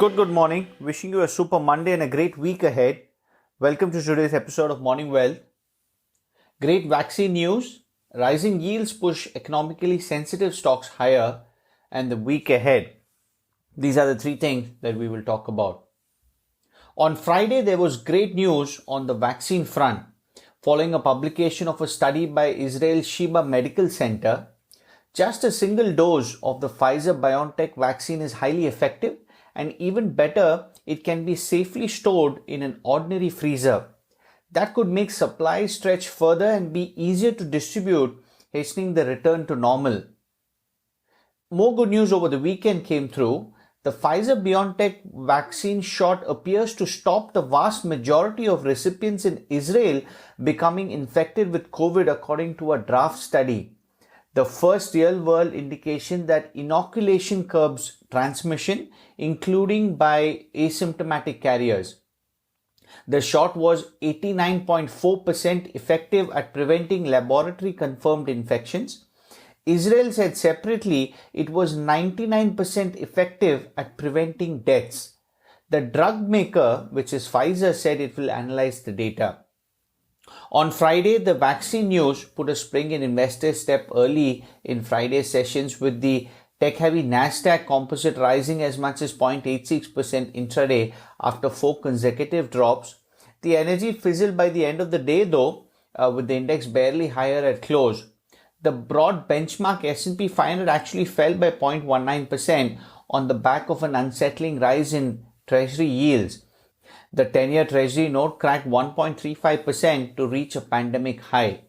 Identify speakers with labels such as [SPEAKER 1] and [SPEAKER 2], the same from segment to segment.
[SPEAKER 1] Good morning. Wishing you a super Monday and a great week ahead. Welcome to today's episode of Morning Wealth. Great vaccine news. Rising yields push economically sensitive stocks higher and the week ahead. These are the three things that we will talk about. On Friday, there was great news on the vaccine front. Following a publication of a study by Israel's Sheba Medical Center, just a single dose of the Pfizer-BioNTech vaccine is highly effective, and even better, it can be safely stored in an ordinary freezer. That could make supply stretch further and be easier to distribute, hastening the return to normal. More good news over the weekend came through. The Pfizer-BioNTech vaccine shot appears to stop the vast majority of recipients in Israel becoming infected with COVID, according to a draft study. The first real-world indication that inoculation curbs transmission, including by asymptomatic carriers. The shot was 89.4% effective at preventing laboratory-confirmed infections. Israel said separately it was 99% effective at preventing deaths. The drug maker, which is Pfizer, said it will analyze the data. On Friday, the vaccine news put a spring in investors' step early in Friday's sessions, with the tech-heavy Nasdaq composite rising as much as 0.86% intraday after 4 consecutive drops. The energy fizzled by the end of the day though, with the index barely higher at close. The broad benchmark S&P 500 actually fell by 0.19% on the back of an unsettling rise in treasury yields. The 10-year treasury note cracked 1.35% to reach a pandemic high.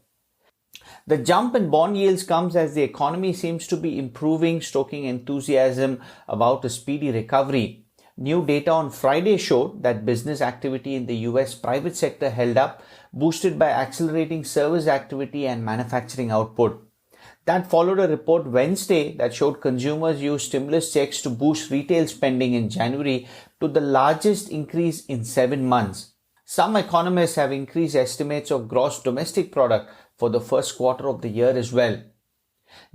[SPEAKER 1] The jump in bond yields comes as the economy seems to be improving, stoking enthusiasm about a speedy recovery. New data on Friday showed that business activity in the US private sector held up, boosted by accelerating service activity and manufacturing output. That followed a report Wednesday that showed consumers used stimulus checks to boost retail spending in January to the largest increase in 7 months. Some economists have increased estimates of gross domestic product for the first quarter of the year as well.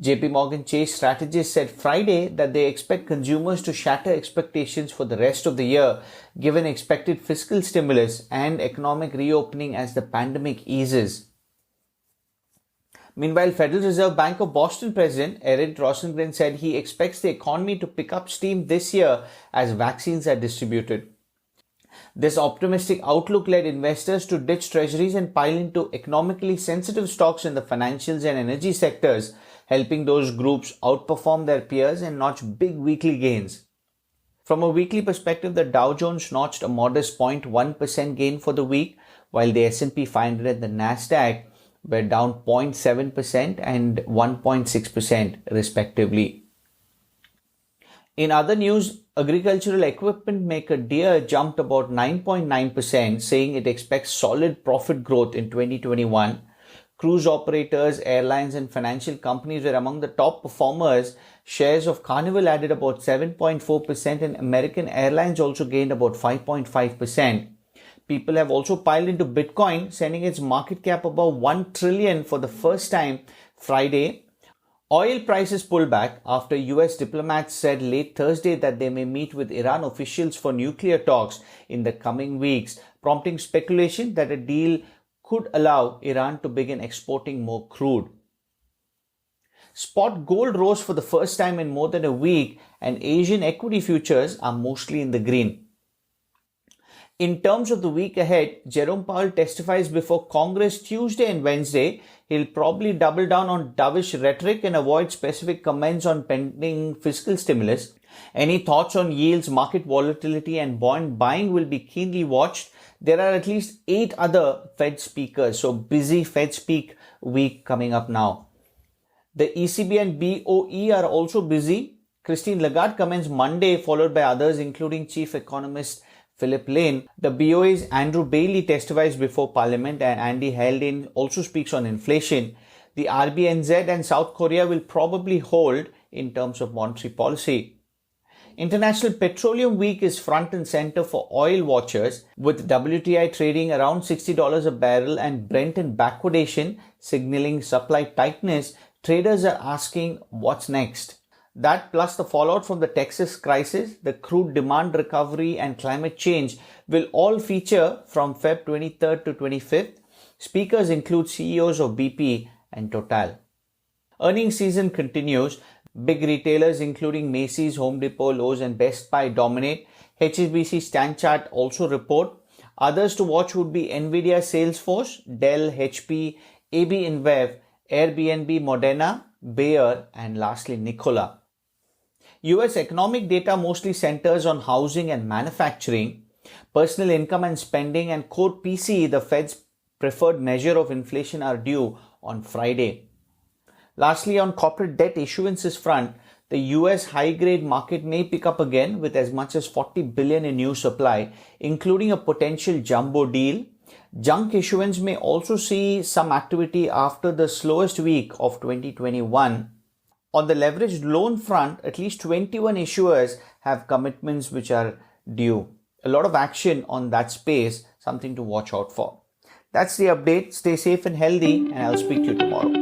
[SPEAKER 1] JP Morgan Chase strategists said Friday that they expect consumers to shatter expectations for the rest of the year, given expected fiscal stimulus and economic reopening as the pandemic eases. Meanwhile, Federal Reserve Bank of Boston President Eric Rosengren said he expects the economy to pick up steam this year as vaccines are distributed. This optimistic outlook led investors to ditch treasuries and pile into economically sensitive stocks in the financials and energy sectors, helping those groups outperform their peers and notch big weekly gains. From a weekly perspective, the Dow Jones notched a modest 0.1% gain for the week, while the S&P 500 and the Nasdaq were down 0.7% and 1.6% respectively. In other news, agricultural equipment maker Deere jumped about 9.9%, saying it expects solid profit growth in 2021. Cruise operators, airlines and financial companies were among the top performers. Shares of Carnival added about 7.4% and American Airlines also gained about 5.5%. People have also piled into Bitcoin, sending its market cap above 1 trillion for the first time Friday. Oil prices pulled back after US diplomats said late Thursday that they may meet with Iran officials for nuclear talks in the coming weeks, prompting speculation that a deal could allow Iran to begin exporting more crude. Spot gold rose for the first time in more than a week, and Asian equity futures are mostly in the green. In terms of the week ahead, Jerome Powell testifies before Congress Tuesday and Wednesday. He'll probably double down on dovish rhetoric and avoid specific comments on pending fiscal stimulus. Any thoughts on yields, market volatility and bond buying will be keenly watched. There are at least 8 other Fed speakers, so busy Fed speak week coming up now. The ECB and BOE are also busy. Christine Lagarde comments Monday, followed by others including Chief Economist Philip Lane. The BOE's Andrew Bailey testifies before Parliament, and Andy Haldane also speaks on inflation. The RBNZ and South Korea will probably hold in terms of monetary policy. International Petroleum Week is front and center for oil watchers, with WTI trading around $60 a barrel and Brent in backwardation signaling supply tightness. Traders are asking what's next. That plus the fallout from the Texas crisis, the crude demand recovery and climate change will all feature from Feb 23rd to 25th. Speakers include CEOs of BP and Total. Earnings season continues. Big retailers including Macy's, Home Depot, Lowe's and Best Buy dominate. HSBC Stanchart also report. Others to watch would be Nvidia, Salesforce, Dell, HP, AB InBev, Airbnb, Moderna, Bayer and lastly Nikola. US economic data mostly centers on housing and manufacturing. Personal income and spending and core PCE, the Fed's preferred measure of inflation, are due on Friday. Lastly, on corporate debt issuances front, the US high-grade market may pick up again with as much as 40 billion in new supply, including a potential jumbo deal. Junk issuance may also see some activity after the slowest week of 2021. On the leveraged loan front, at least 21 issuers have commitments which are due. A lot of action on that space, something to watch out for. That's the update. Stay safe and healthy, and I'll speak to you tomorrow.